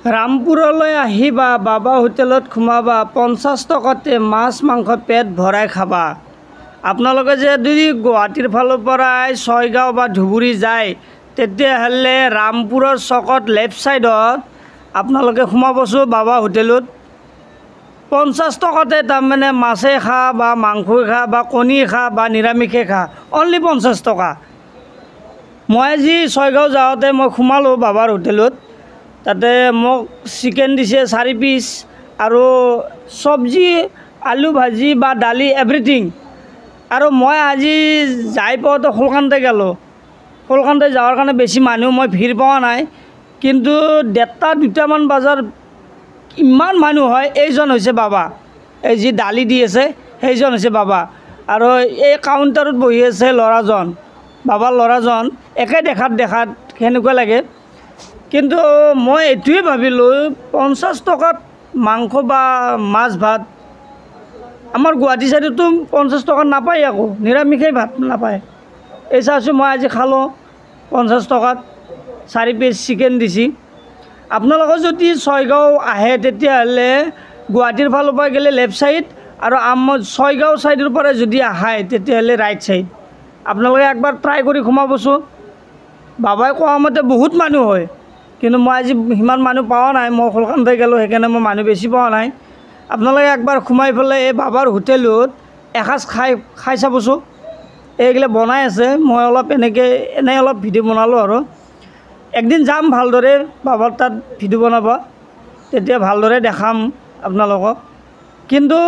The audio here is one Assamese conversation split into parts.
ৰামপুৰলৈ আহিবা, বাবা হোটেলত সোমাবা, 50 টকাতে মাছ মাংস পেট ভৰাই খাবা। আপোনালোকে যদি গুৱাহাটীৰ ফালৰ পৰাই ছয়গাঁও বা ধুবুৰী যায়, তেতিয়াহ'লে ৰামপুৰৰ চকত লেফ্ট ছাইডত আপোনালোকে সোমাবচোন বাবা হোটেলত। 50 টকাতে তাৰমানে মাছে খা বা মাংসই খা বা কণী খা বা নিৰামিষে খা, অনলি 50 টকা। মই আজি ছয়গাঁও যাওঁতে মই সোমালোঁ বাবাৰ হোটেলত। তাতে মোক চিকেন দিছে 4 পিচ আৰু চব্জি, আলু ভাজি বা দালি এভৰিথিং। আৰু মই আজি যাই পাওঁতে সোলকান্তে গ'লোঁ। সোলকান্তে যাৱাৰ কাৰণে বেছি মানুহ মই ভিৰ পোৱা নাই, কিন্তু 1:30-2টামান বজাৰ ইমান মানুহ হয়। এইজন হৈছে বাবা, এই যি দালি দি আছে সেইজন হৈছে বাবা। আৰু এই কাউণ্টাৰত বহি আছে ল'ৰাজন, বাবাৰ ল'ৰাজন। একে দেখাত সেনেকুৱা লাগে, কিন্তু মই এইটোৱে ভাবিলোঁ 50 টকাত মাংস বা মাছ ভাত। আমাৰ গুৱাহাটী চাইডতো 50 টকাত নাপায়, আকৌ নিৰামিষেই ভাত নাপায়। এই চাইছোঁ মই আজি খালোঁ 50 টকাত 4 পিচ চিকেন দিছে। আপোনালোকে যদি ছয়গাঁও আহে, তেতিয়াহ'লে গুৱাহাটীৰ ফালৰ পৰা গ'লে লেফ্ট ছাইড, আৰু ছয়গাঁও ছাইডৰ পৰা যদি আহে তেতিয়াহ'লে ৰাইট ছাইড। আপোনালোকে একবাৰ ট্ৰাই কৰি সোমাবচোন। বাবাই কোৱা মতে বহুত মানুহ হয়, কিন্তু মই আজি সিমান মানুহ পোৱা নাই। মই সোনকালে গ'লোঁ, সেইকাৰণে মই মানুহ বেছি পোৱা নাই। আপোনালোকে একবাৰ সোমাই পেলাই এই বাবাৰ হোটেলত এসাঁজ খাই চাবচোন। এইগিলা বনাই আছে, মই এনেই অলপ ভিডিঅ' বনালোঁ। আৰু একদিন যাম ভালদৰে বাবাৰ তাত ভিডিঅ' বনাব, তেতিয়া ভালদৰে দেখাম আপোনালোকক। কিন্তু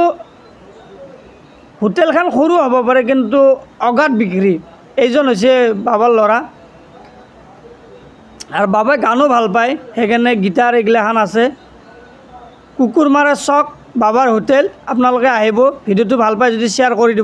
হোটেলখন সৰু হ'ব পাৰে, কিন্তু অগাধ বিক্ৰী। এইজন হৈছে বাবাৰ ল'ৰা, আৰু বাবাই গানো ভাল পায়, সেইকাৰণে গীটাৰ এইগিলাখান আছে। কুকুৰমাৰা চক বাবাৰ হোটেল। আপোনালোকে আহিব, ভিডিঅ'টো ভাল পায় যদি শ্বেয়াৰ কৰি দিব।